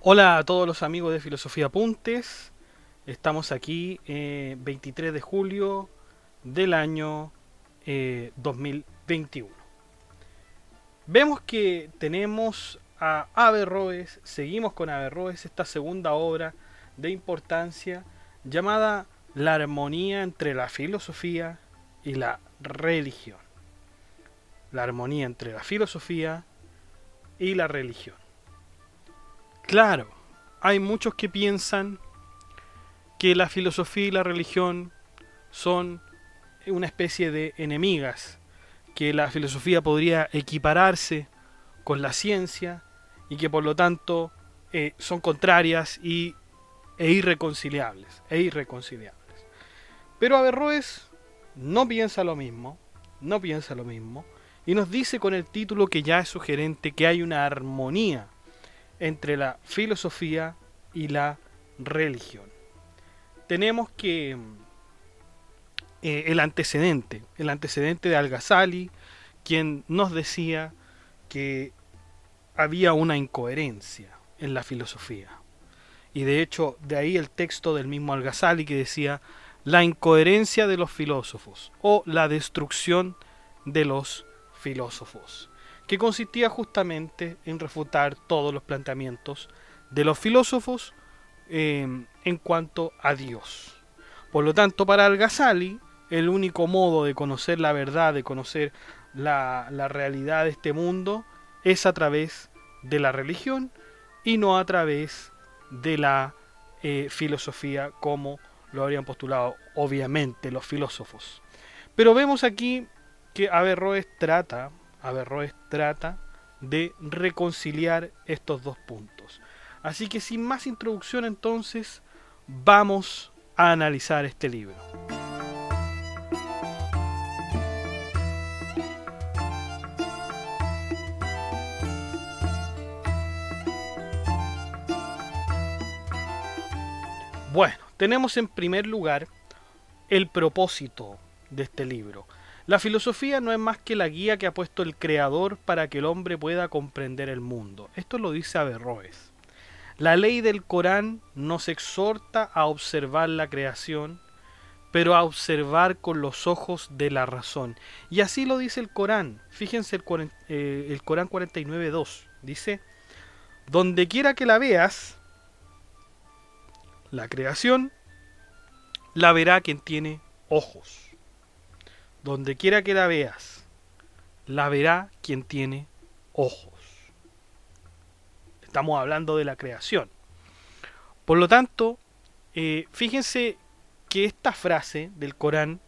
Hola a todos los amigos de Filosofía Apuntes. Estamos aquí 23 de julio del año 2021. Vemos que tenemos a Averroes, seguimos con Averroes, esta segunda obra de importancia llamada La armonía entre la filosofía y la religión. La armonía entre la filosofía y la religión. Claro, hay muchos que piensan que la filosofía y la religión son una especie de enemigas, que la filosofía podría equipararse con la ciencia y que por lo tanto son contrarias e irreconciliables. Pero Averroes no piensa lo mismo, no piensa lo mismo, y nos dice con el título que ya es sugerente que hay una armonía entre la filosofía y la religión. Tenemos que el antecedente de Al-Ghazali, quien nos decía que había una incoherencia en la filosofía. Y de hecho, de ahí el texto del mismo Al-Ghazali que decía la incoherencia de los filósofos o la destrucción de los filósofos, que consistía justamente en refutar todos los planteamientos de los filósofos en cuanto a Dios. Por lo tanto, para Al-Ghazali, el único modo de conocer la verdad, de conocer la realidad de este mundo, es a través de la religión y no a través de la filosofía como lo habrían postulado obviamente los filósofos. Pero vemos aquí que Averroes trata de reconciliar estos dos puntos. Así que sin más introducción entonces, vamos a analizar este libro. Bueno, tenemos en primer lugar el propósito de este libro. La filosofía no es más que la guía que ha puesto el Creador para que el hombre pueda comprender el mundo. Esto lo dice Averroes. La ley del Corán nos exhorta a observar la creación, pero a observar con los ojos de la razón. Y así lo dice el Corán. Fíjense el Corán 49.2. Dice, donde quiera que la veas, la creación, la verá quien tiene ojos. Donde quiera que la veas, la verá quien tiene ojos. Estamos hablando de la creación. Por lo tanto, fíjense que esta frase del Corán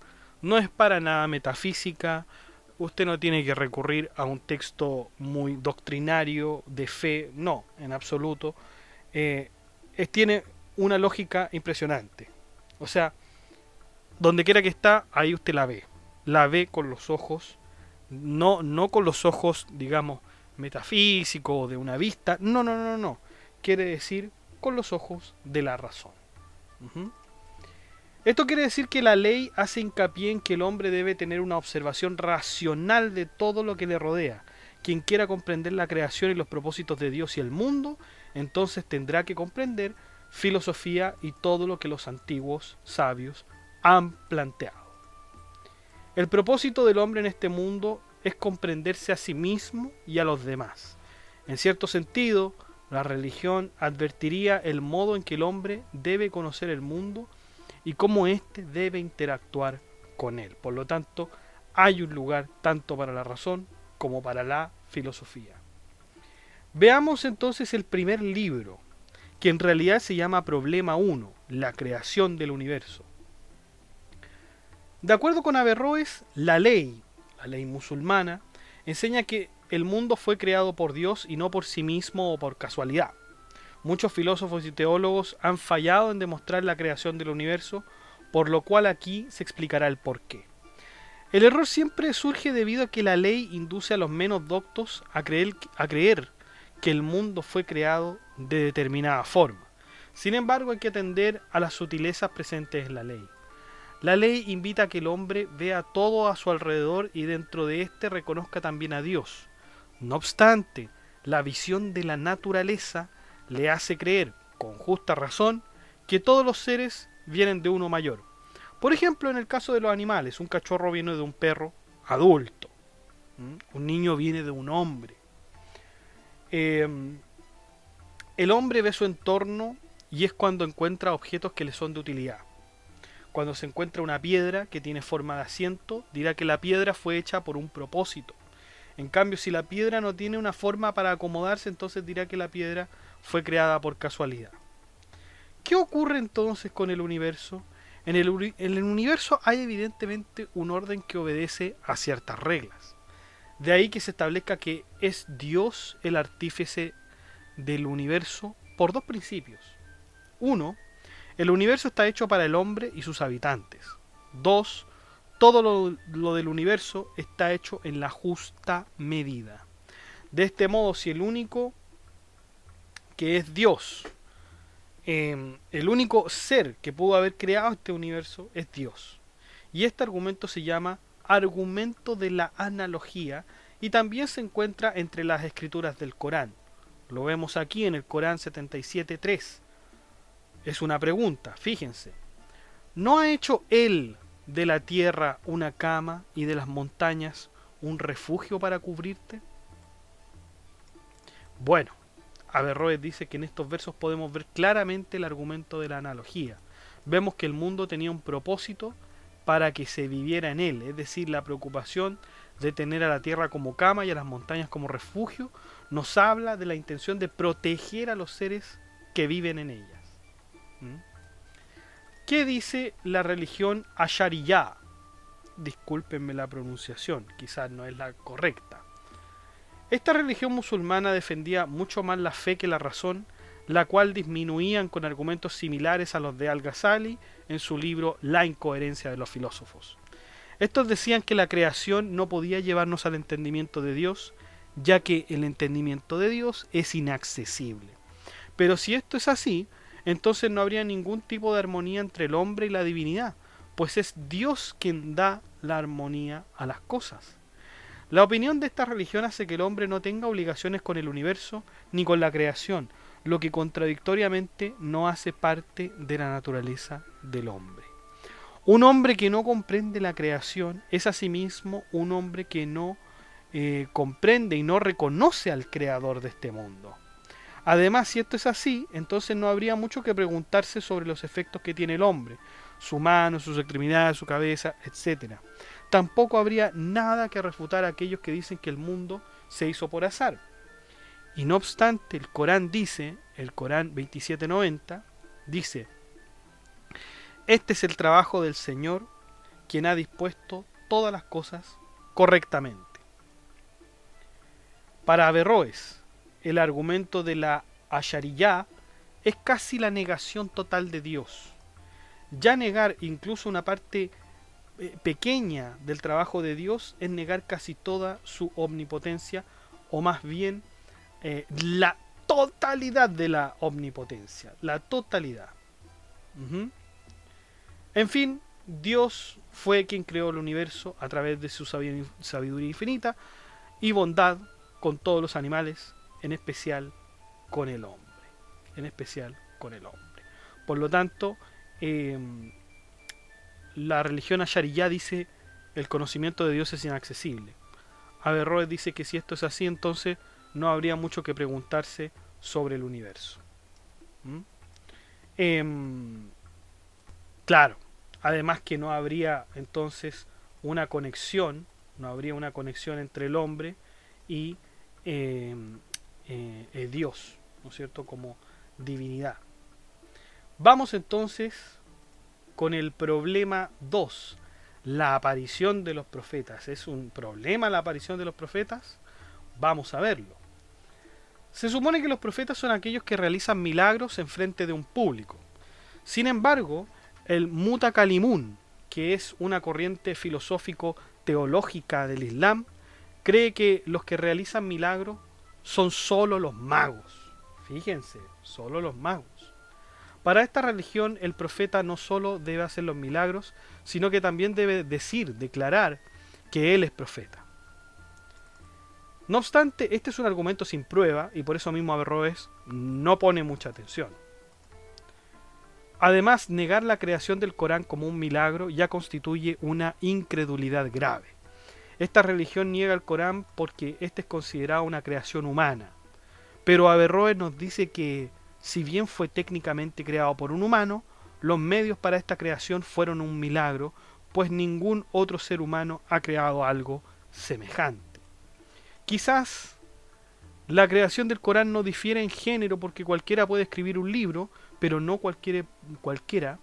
no es para nada metafísica. Usted no tiene que recurrir a un texto muy doctrinario de fe, no, en absoluto. Tiene una lógica impresionante. O sea, donde quiera que está, ahí usted la ve. La ve con los ojos, no con los ojos, digamos, metafísicos o de una vista. No, no, no, no. Quiere decir con los ojos de la razón. Uh-huh. Esto quiere decir que la ley hace hincapié en que el hombre debe tener una observación racional de todo lo que le rodea. Quien quiera comprender la creación y los propósitos de Dios y el mundo, entonces tendrá que comprender filosofía y todo lo que los antiguos sabios han planteado. El propósito del hombre en este mundo es comprenderse a sí mismo y a los demás. En cierto sentido, la religión advertiría el modo en que el hombre debe conocer el mundo y cómo éste debe interactuar con él. Por lo tanto, hay un lugar tanto para la razón como para la filosofía. Veamos entonces el primer libro, que en realidad se llama Problema 1, la creación del universo. De acuerdo con Averroes, la ley musulmana, enseña que el mundo fue creado por Dios y no por sí mismo o por casualidad. Muchos filósofos y teólogos han fallado en demostrar la creación del universo, por lo cual aquí se explicará el porqué. El error siempre surge debido a que la ley induce a los menos doctos a creer que el mundo fue creado de determinada forma. Sin embargo, hay que atender a las sutilezas presentes en la ley. La ley invita a que el hombre vea todo a su alrededor y dentro de éste reconozca también a Dios. No obstante, la visión de la naturaleza le hace creer, con justa razón, que todos los seres vienen de uno mayor. Por ejemplo, en el caso de los animales, un cachorro viene de un perro adulto. Un niño viene de un hombre. El hombre ve su entorno y es cuando encuentra objetos que le son de utilidad. Cuando se encuentra una piedra que tiene forma de asiento, dirá que la piedra fue hecha por un propósito. En cambio, si la piedra no tiene una forma para acomodarse, entonces dirá que la piedra fue creada por casualidad. ¿Qué ocurre entonces con el universo? En el universo hay evidentemente un orden que obedece a ciertas reglas. De ahí que se establezca que es Dios el artífice del universo por dos principios. Uno, el universo está hecho para el hombre y sus habitantes. Dos, todo lo del universo está hecho en la justa medida. De este modo, si el único que es Dios, el único ser que pudo haber creado este universo es Dios. Y este argumento se llama argumento de la analogía y también se encuentra entre las escrituras del Corán. Lo vemos aquí en el Corán 77.3. Es una pregunta, fíjense. ¿No ha hecho Él de la tierra una cama y de las montañas un refugio para cubrirte? Bueno, Averroes dice que en estos versos podemos ver claramente el argumento de la analogía. Vemos que el mundo tenía un propósito para que se viviera en él, es decir, la preocupación de tener a la tierra como cama y a las montañas como refugio, nos habla de la intención de proteger a los seres que viven en ellas. ¿Qué dice la religión Ashariyá? Discúlpenme la pronunciación, quizás no es la correcta. Esta religión musulmana defendía mucho más la fe que la razón, la cual disminuían con argumentos similares a los de Al-Ghazali en su libro La incoherencia de los filósofos. Estos decían que la creación no podía llevarnos al entendimiento de Dios, ya que el entendimiento de Dios es inaccesible. Pero si esto es así, entonces no habría ningún tipo de armonía entre el hombre y la divinidad, pues es Dios quien da la armonía a las cosas. La opinión de esta religión hace que el hombre no tenga obligaciones con el universo ni con la creación, lo que contradictoriamente no hace parte de la naturaleza del hombre. Un hombre que no comprende la creación es asimismo un hombre que no comprende y no reconoce al creador de este mundo. Además, si esto es así, entonces no habría mucho que preguntarse sobre los efectos que tiene el hombre, su mano, sus extremidades, su cabeza, etc. Tampoco habría nada que refutar a aquellos que dicen que el mundo se hizo por azar. Y no obstante, el Corán dice, el Corán 27:90, dice: este es el trabajo del Señor, quien ha dispuesto todas las cosas correctamente. Para Averroes, el argumento de la Ashariyá es casi la negación total de Dios. Ya negar incluso una parte pequeña del trabajo de Dios es negar casi toda su omnipotencia, o más bien la totalidad de la omnipotencia, la totalidad. En fin, Dios fue quien creó el universo a través de su sabiduría infinita y bondad con todos los animales, en especial con el hombre. En especial con el hombre. Por lo tanto, la religión Ashariyá dice el conocimiento de Dios es inaccesible. Averroes dice que si esto es así, entonces no habría mucho que preguntarse sobre el universo. Claro, además que no habría entonces una conexión, no habría una conexión entre el hombre y Dios, ¿no es cierto?, como divinidad. Vamos entonces con el problema 2, la aparición de los profetas. ¿Es un problema la aparición de los profetas? Vamos a verlo. Se supone que los profetas son aquellos que realizan milagros en frente de un público. Sin embargo, el Mutakalimun, que es una corriente filosófico-teológica del Islam, cree que los que realizan milagros son solo los magos. Fíjense, solo los magos. Para esta religión, el profeta no solo debe hacer los milagros, sino que también debe declarar que él es profeta. No obstante, este es un argumento sin prueba y por eso mismo Averroes no pone mucha atención. Además, negar la creación del Corán como un milagro ya constituye una incredulidad grave. Esta religión niega el Corán porque este es considerado una creación humana. Pero Averroes nos dice que, si bien fue técnicamente creado por un humano, los medios para esta creación fueron un milagro, pues ningún otro ser humano ha creado algo semejante. Quizás la creación del Corán no difiere en género porque cualquiera puede escribir un libro, pero no cualquiera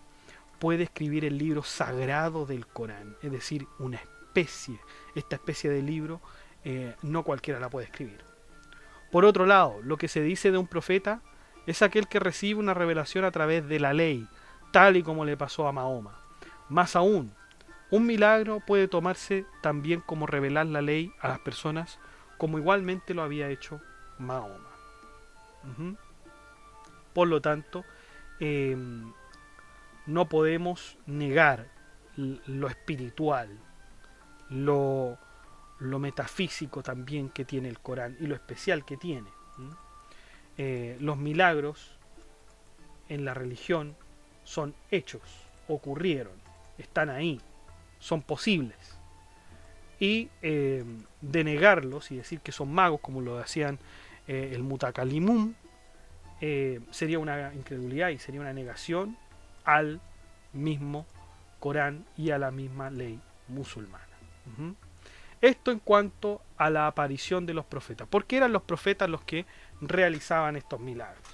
puede escribir el libro sagrado del Corán, es decir, una especie. Esta especie de libro no cualquiera la puede escribir. Por otro lado, lo que se dice de un profeta es aquel que recibe una revelación a través de la ley, tal y como le pasó a Mahoma. Más aún, un milagro puede tomarse también como revelar la ley a las personas, como igualmente lo había hecho Mahoma. Por lo tanto, no podemos negar lo espiritual, lo metafísico también que tiene el Corán y lo especial que tiene. Los milagros en la religión son hechos, ocurrieron, están ahí, son posibles. Y denegarlos y decir que son magos, como lo hacían el Mutakalimum, sería una incredulidad y sería una negación al mismo Corán y a la misma ley musulmana. Esto en cuanto a la aparición de los profetas. ¿Por qué eran los profetas los que realizaban estos milagros?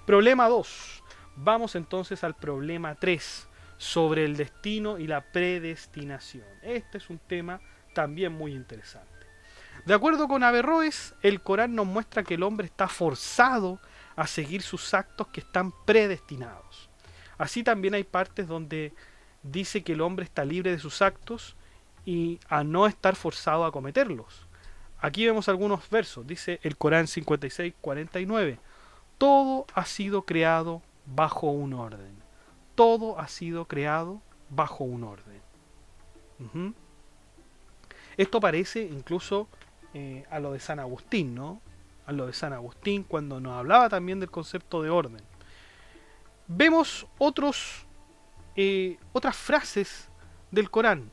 Problema 2. Vamos entonces al problema 3, sobre el destino y la predestinación. Este es un tema también muy interesante. De acuerdo con Averroes, el Corán nos muestra que el hombre está forzado a seguir sus actos que están predestinados. Así también hay partes donde dice que el hombre está libre de sus actos y a no estar forzado a cometerlos. Aquí vemos algunos versos. Dice el Corán 56:49. Todo ha sido creado bajo un orden. Todo ha sido creado bajo un orden. Esto parece incluso a lo de San Agustín, ¿no? A lo de San Agustín cuando nos hablaba también del concepto de orden. Vemos otras frases del Corán.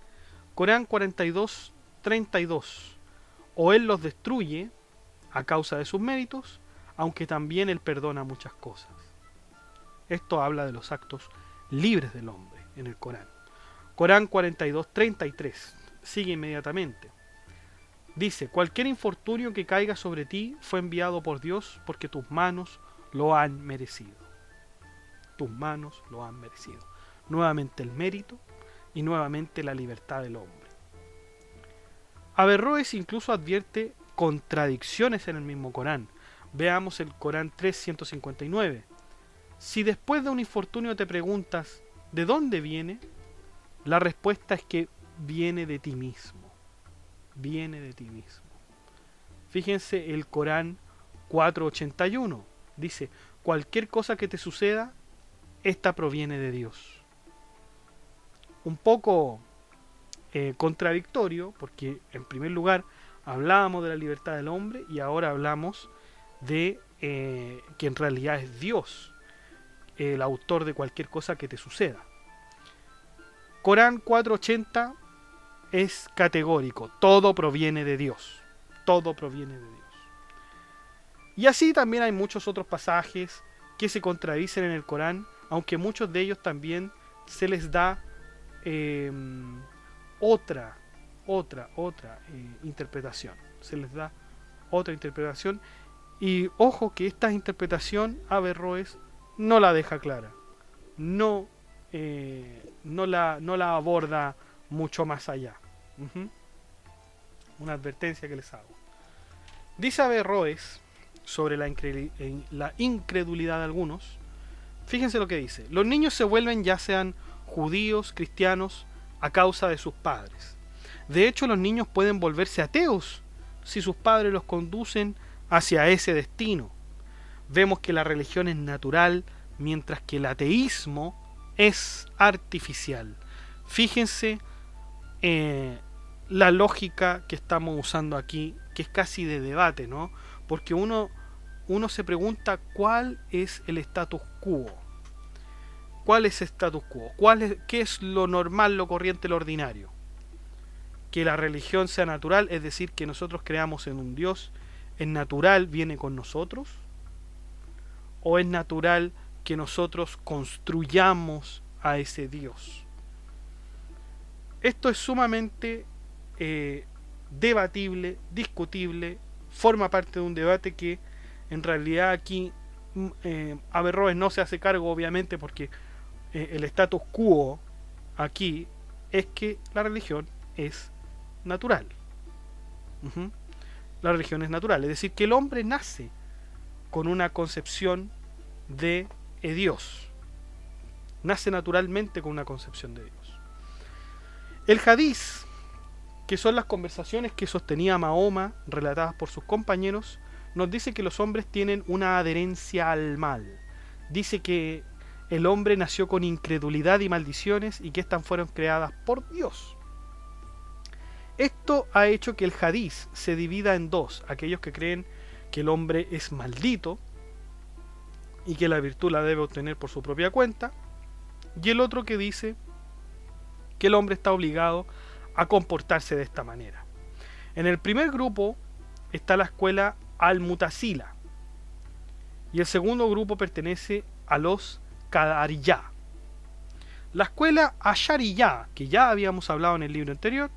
Corán 42:32. O Él los destruye a causa de sus méritos, aunque también Él perdona muchas cosas. Esto habla de los actos libres del hombre en el Corán. Corán 42:33. Sigue inmediatamente. Dice: cualquier infortunio que caiga sobre ti fue enviado por Dios porque tus manos lo han merecido. Tus manos lo han merecido. Nuevamente el mérito y nuevamente la libertad del hombre. Averroes incluso advierte contradicciones en el mismo Corán. Veamos el Corán 3:159. Si después de un infortunio te preguntas ¿de dónde viene?, la respuesta es que viene de ti mismo. Viene de ti mismo. Fíjense el Corán 4:81. Dice: cualquier cosa que te suceda, esta proviene de Dios. Un poco contradictorio, porque en primer lugar hablábamos de la libertad del hombre y ahora hablamos de que en realidad es Dios el autor de cualquier cosa que te suceda. Corán 4:80 es categórico: todo proviene de Dios. Todo proviene de Dios. Y así también hay muchos otros pasajes que se contradicen en el Corán, aunque muchos de ellos también se les da otra interpretación. Se les da otra interpretación. Y ojo que esta interpretación Averroes no la deja clara. No la aborda mucho más allá. Una advertencia que les hago. Dice Averroes sobre la incredulidad de algunos. Fíjense lo que dice: los niños se vuelven, ya sean judíos, cristianos, a causa de sus padres. De hecho, los niños pueden volverse ateos si sus padres los conducen hacia ese destino. Vemos que la religión es natural, mientras que el ateísmo es artificial. Fíjense la lógica que estamos usando aquí, que es casi de debate, ¿no? Porque uno se pregunta cuál es el status quo. ¿Cuál es el status quo? ¿Qué es lo normal, lo corriente, lo ordinario? Que la religión sea natural, es decir, que nosotros creamos en un Dios, ¿es natural, viene con nosotros? ¿O es natural que nosotros construyamos a ese Dios? Esto es sumamente debatible, discutible, forma parte de un debate que en realidad aquí Averroes no se hace cargo, obviamente, porque el status quo aquí es que la religión es natural. Uh-huh. La religión es natural, es decir, que el hombre nace con una concepción de Dios. Nace naturalmente con una concepción de Dios. El hadiz, que son las conversaciones que sostenía Mahoma, relatadas por sus compañeros, nos dice que los hombres tienen una adherencia al mal. Dice que el hombre nació con incredulidad y maldiciones y que éstas fueron creadas por Dios. Esto ha hecho que el hadiz se divida en dos: aquellos que creen que el hombre es maldito y que la virtud la debe obtener por su propia cuenta, y el otro que dice que el hombre está obligado a comportarse de esta manera. En el primer grupo está la escuela al-Mutasila y el segundo grupo pertenece a los Qadariyá. La escuela Ashariyá, que ya habíamos hablado en el libro anterior,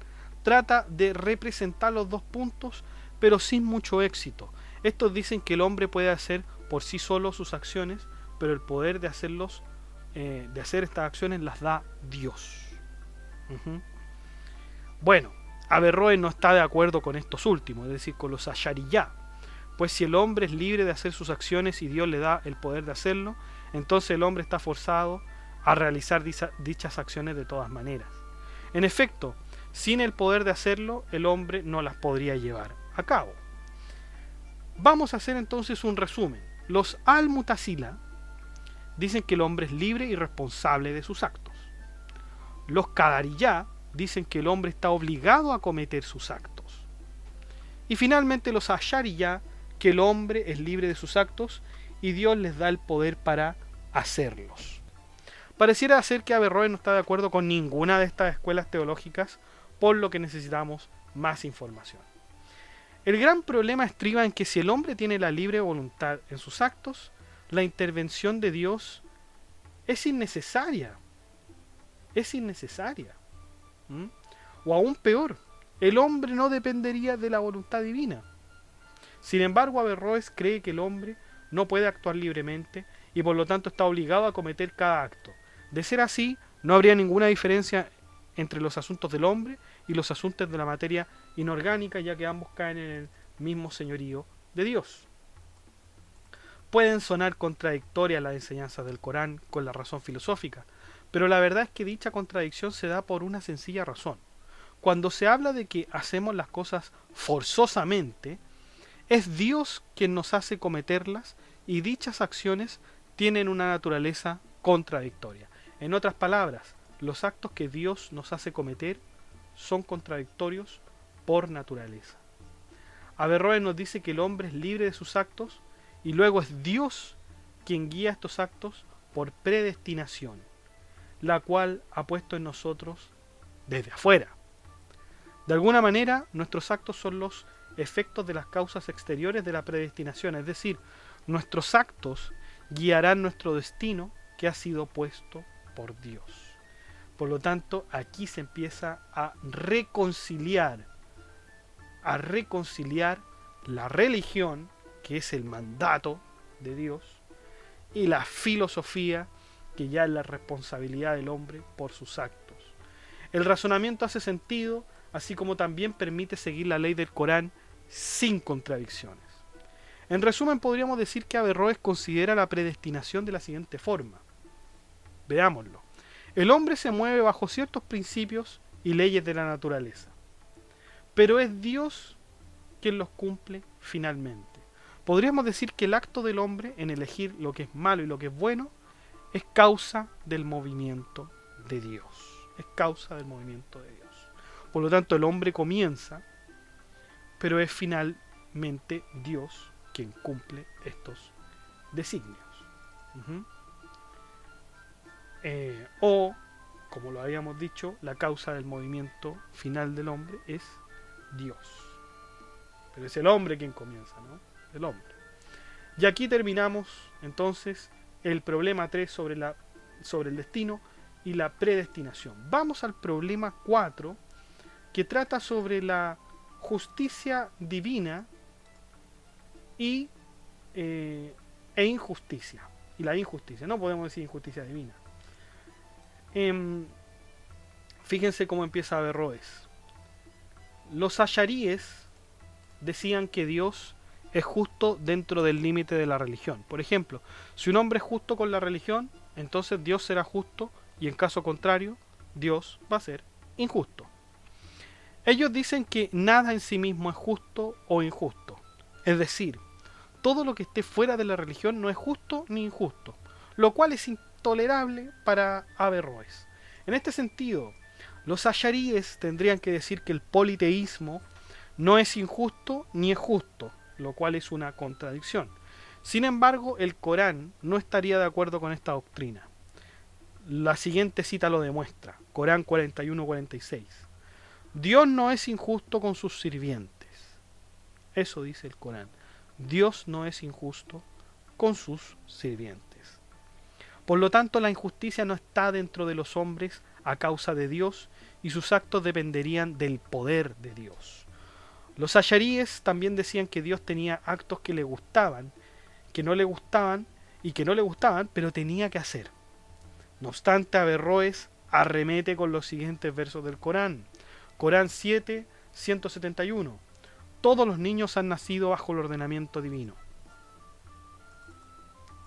trata de representar los dos puntos, pero sin mucho éxito. Estos dicen que el hombre puede hacer por sí solo sus acciones, pero el poder de hacer estas acciones las da Dios. Uh-huh. Bueno, Averroes no está de acuerdo con estos últimos, es decir, con los Ashariyá, pues si el hombre es libre de hacer sus acciones y Dios le da el poder de hacerlo, entonces el hombre está forzado a realizar dichas acciones de todas maneras. En efecto, sin el poder de hacerlo, el hombre no las podría llevar a cabo. Vamos a hacer entonces un resumen. Los al-Mutasila dicen que el hombre es libre y responsable de sus actos. Los Qadariyá dicen que el hombre está obligado a cometer sus actos. Y finalmente los Ashariyá, que el hombre es libre de sus actos y Dios les da el poder para hacerlos. Pareciera ser que Averroes no está de acuerdo con ninguna de estas escuelas teológicas, por lo que necesitamos más información. El gran problema estriba en que si el hombre tiene la libre voluntad en sus actos, la intervención de Dios es innecesaria. Es innecesaria. O aún peor, el hombre no dependería de la voluntad divina. Sin embargo, Averroes cree que el hombre no puede actuar libremente y por lo tanto está obligado a cometer cada acto. De ser así, no habría ninguna diferencia entre los asuntos del hombre y los asuntos de la materia inorgánica, ya que ambos caen en el mismo señorío de Dios. Pueden sonar contradictorias las enseñanzas del Corán con la razón filosófica, pero la verdad es que dicha contradicción se da por una sencilla razón. Cuando se habla de que hacemos las cosas forzosamente, es Dios quien nos hace cometerlas y dichas acciones tienen una naturaleza contradictoria. En otras palabras, los actos que Dios nos hace cometer son contradictorios por naturaleza. Averroes nos dice que el hombre es libre de sus actos y luego es Dios quien guía estos actos por predestinación, la cual ha puesto en nosotros desde afuera. De alguna manera, nuestros actos son los efectos de las causas exteriores de la predestinación, es decir, nuestros actos guiarán nuestro destino que ha sido puesto por Dios. Por lo tanto, aquí se empieza a reconciliar la religión, que es el mandato de Dios, y la filosofía, que ya es la responsabilidad del hombre por sus actos. El razonamiento hace sentido, así como también permite seguir la ley del Corán sin contradicciones. En resumen, podríamos decir que Averroes considera la predestinación de la siguiente forma. Veámoslo. El hombre se mueve bajo ciertos principios y leyes de la naturaleza, pero es Dios quien los cumple finalmente. Podríamos decir que el acto del hombre en elegir lo que es malo y lo que es bueno es causa del movimiento de Dios. Es causa del movimiento de Dios. Por lo tanto, el hombre comienza, pero es finalmente Dios quien cumple estos designios. Ujú. O, como lo habíamos dicho, la causa del movimiento final del hombre es Dios. Pero es el hombre quien comienza, ¿no? El hombre. Y aquí terminamos entonces el problema 3 sobre el destino y la predestinación. Vamos al problema 4, que trata sobre la justicia divina y, e injusticia. Y la injusticia, no podemos decir injusticia divina. Fíjense cómo empieza Averroes. Los asharíes decían que Dios es justo dentro del límite de la religión. Por ejemplo, si un hombre es justo con la religión, entonces Dios será justo, y en caso contrario, Dios va a ser injusto. Ellos dicen que nada en sí mismo es justo o injusto. Es decir, todo lo que esté fuera de la religión no es justo ni injusto, lo cual es intolerable para Averroes. En este sentido, los asharíes tendrían que decir que el politeísmo no es injusto ni es justo, lo cual es una contradicción. Sin embargo, el Corán no estaría de acuerdo con esta doctrina. La siguiente cita lo demuestra, Corán 41-46. Dios no es injusto con sus sirvientes. Eso dice el Corán. Dios no es injusto con sus sirvientes. Por lo tanto, la injusticia no está dentro de los hombres a causa de Dios, y sus actos dependerían del poder de Dios. Los asharíes también decían que Dios tenía actos que le gustaban, que no le gustaban y que no le gustaban, pero tenía que hacer. No obstante, Averroes arremete con los siguientes versos del Corán. Corán 7, 171. Todos los niños han nacido bajo el ordenamiento divino.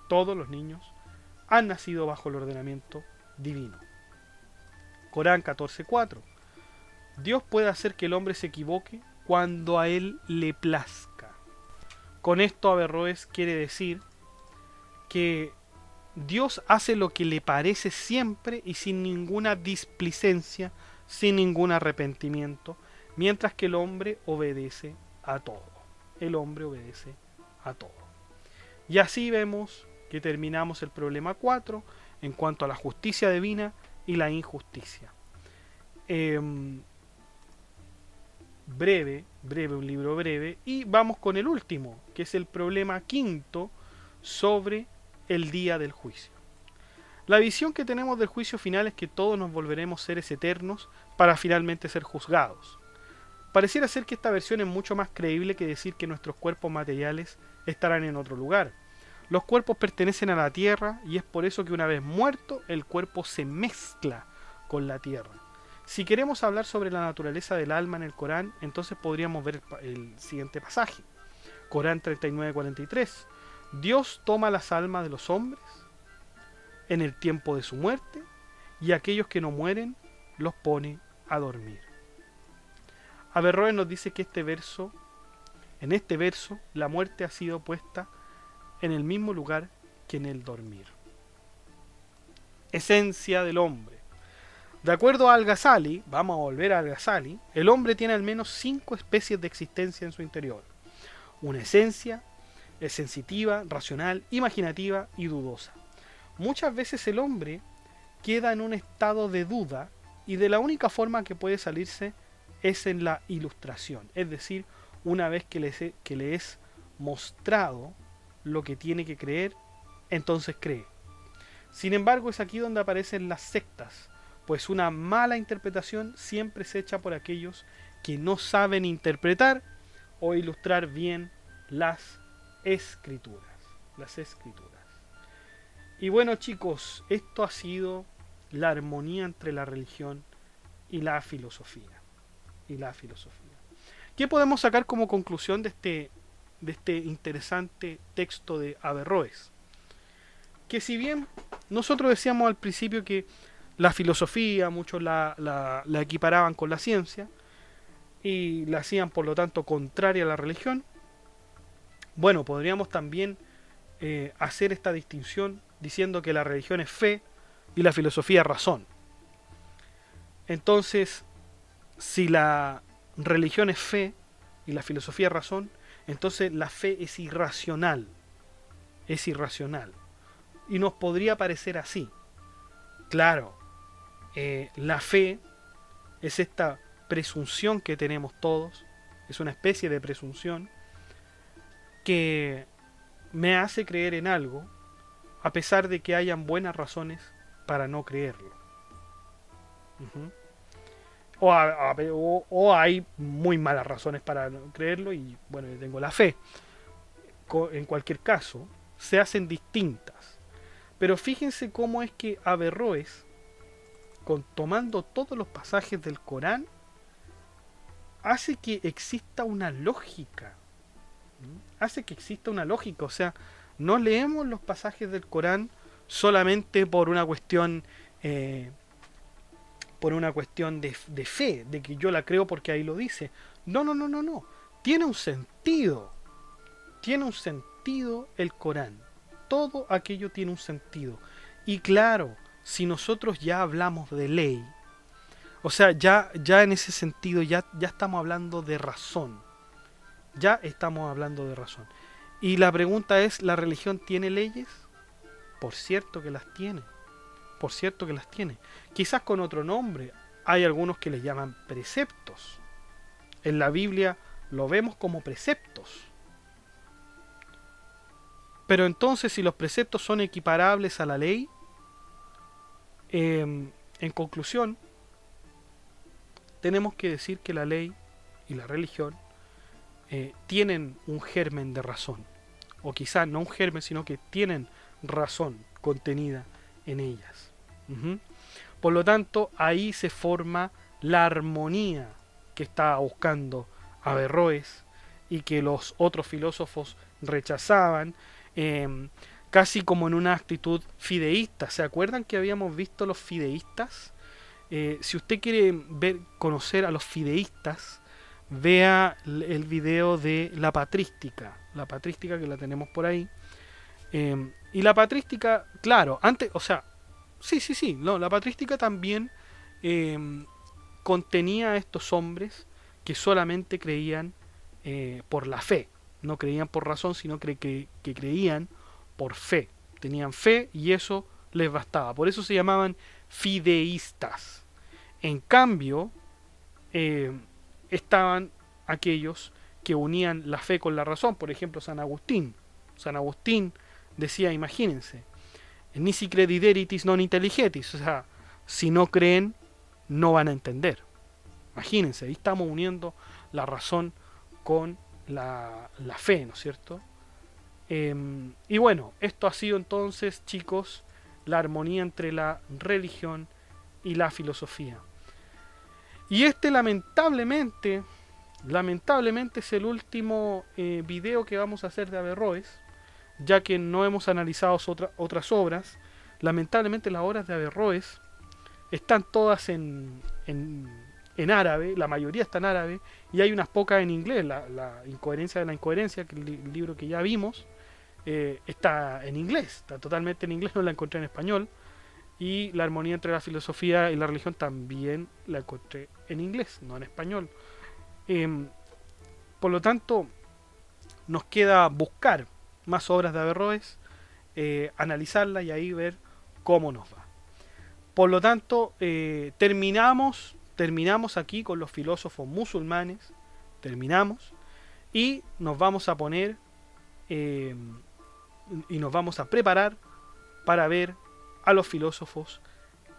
Todos los niños han nacido bajo el ordenamiento divino. Corán 14:4. Dios puede hacer que el hombre se equivoque cuando a él le plazca. Con esto Averroes quiere decir que Dios hace lo que le parece siempre y sin ninguna displicencia, sin ningún arrepentimiento, mientras que el hombre obedece a todo. El hombre obedece a todo. Y así vemos que terminamos el problema 4 en cuanto a la justicia divina y la injusticia. Breve, un libro breve, y vamos con el último, que es el problema 5 sobre el día del juicio. La visión que tenemos del juicio final es que todos nos volveremos seres eternos para finalmente ser juzgados. Pareciera ser que esta versión es mucho más creíble que decir que nuestros cuerpos materiales estarán en otro lugar. Los cuerpos pertenecen a la tierra, y es por eso que una vez muerto el cuerpo se mezcla con la tierra. Si queremos hablar sobre la naturaleza del alma en el Corán, entonces podríamos ver el siguiente pasaje. Corán 39:43. Dios toma las almas de los hombres en el tiempo de su muerte, y aquellos que no mueren los pone a dormir. Averroes nos dice que en este verso, la muerte ha sido puesta en el mismo lugar que en el dormir. Esencia del hombre. De acuerdo a Al-Ghazali, vamos a volver a Al-Ghazali, el hombre tiene al menos 5 especies de existencia en su interior. Una esencia es sensitiva, racional, imaginativa y dudosa. Muchas veces el hombre queda en un estado de duda, y de la única forma que puede salirse es en la ilustración, es decir, una vez que le es mostrado lo que tiene que creer, entonces cree. Sin embargo, es aquí donde aparecen las sectas, pues una mala interpretación siempre es hecha por aquellos que no saben interpretar o ilustrar bien las escrituras. Y bueno, chicos, esto ha sido la armonía entre la religión y la filosofía. ¿Qué podemos sacar como conclusión de este interesante texto de Averroes? Que si bien nosotros decíamos al principio que la filosofía muchos la equiparaban con la ciencia y la hacían por lo tanto contraria a la religión, bueno, podríamos también hacer esta distinción diciendo que la religión es fe y la filosofía es razón. Entonces, si la religión es fe y la filosofía es razón, entonces la fe es irracional. Es irracional. Y nos podría parecer así. Claro, la fe es esta presunción que tenemos todos, es una especie de presunción que me hace creer en algo a pesar de que hayan buenas razones para no creerlo. Ujú. O hay muy malas razones para no creerlo y bueno, yo tengo la fe. En cualquier caso, se hacen distintas. Pero fíjense cómo es que Averroes, tomando todos los pasajes del Corán, hace que exista una lógica. Hace que exista una lógica. O sea, no leemos los pasajes del Corán solamente por una cuestión de fe, de que yo la creo porque ahí lo dice. No, no, no, no, no. Tiene un sentido. Tiene un sentido el Corán. Todo aquello tiene un sentido. Y claro, si nosotros ya hablamos de ley, o sea, ya en ese sentido ya estamos hablando de razón. Ya estamos hablando de razón. Y la pregunta es, ¿la religión tiene leyes? Por cierto que las tiene. Por cierto que las tiene. Quizás con otro nombre. Hay algunos que les llaman preceptos. En la Biblia lo vemos como preceptos. Pero entonces, si los preceptos son equiparables a la ley, en conclusión, tenemos que decir que la ley y la religión tienen un germen de razón. O quizás no un germen, sino que tienen razón contenida en ellas. Por lo tanto, ahí se forma la armonía que estaba buscando Averroes y que los otros filósofos rechazaban, casi como en una actitud fideísta. ¿Se acuerdan que habíamos visto los fideístas? Si usted quiere conocer a los fideístas, vea el video de la patrística que la tenemos por ahí. Y la patrística, claro, antes, o sea, sí, no, la patrística también contenía a estos hombres que solamente creían por la fe, no creían por razón, sino que creían por fe, tenían fe y eso les bastaba, por eso se llamaban fideístas. En cambio, estaban aquellos que unían la fe con la razón, por ejemplo San Agustín decía, imagínense, nisi credideritis non intelligetis, o sea, si no creen, no van a entender. Imagínense, ahí estamos uniendo la razón con la fe, ¿no es cierto? Y bueno, esto ha sido entonces, chicos, la armonía entre la religión y la filosofía. Y este lamentablemente es el último video que vamos a hacer de Averroes, ya que no hemos analizado otras obras. Lamentablemente las obras de Averroes están todas en árabe, la mayoría está en árabe, y hay unas pocas en inglés. La incoherencia de la incoherencia, que el libro que ya vimos, está en inglés, está totalmente en inglés, no la encontré en español. Y la armonía entre la filosofía y la religión también la encontré en inglés, no en español. Por lo tanto, nos queda buscar más obras de Averroes, analizarlas y ahí ver cómo nos va. Por lo tanto, terminamos aquí con los filósofos musulmanes, terminamos, y nos vamos a poner y nos vamos a preparar para ver a los filósofos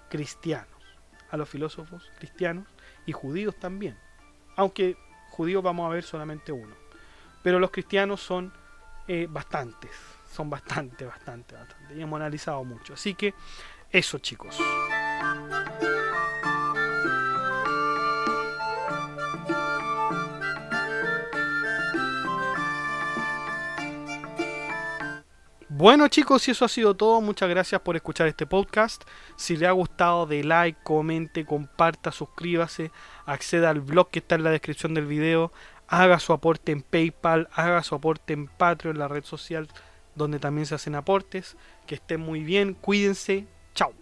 cristianos, y judíos también, aunque judíos vamos a ver solamente uno, pero los cristianos son bastantes, y hemos analizado mucho, así que eso, chicos. Bueno, chicos, y eso ha sido todo. Muchas gracias por escuchar este podcast. Si le ha gustado, de like, comente, comparta, suscríbase, acceda al blog que está en la descripción del video, haga su aporte en PayPal, haga su aporte en Patreon, la red social donde también se hacen aportes. Que estén muy bien, cuídense, chao.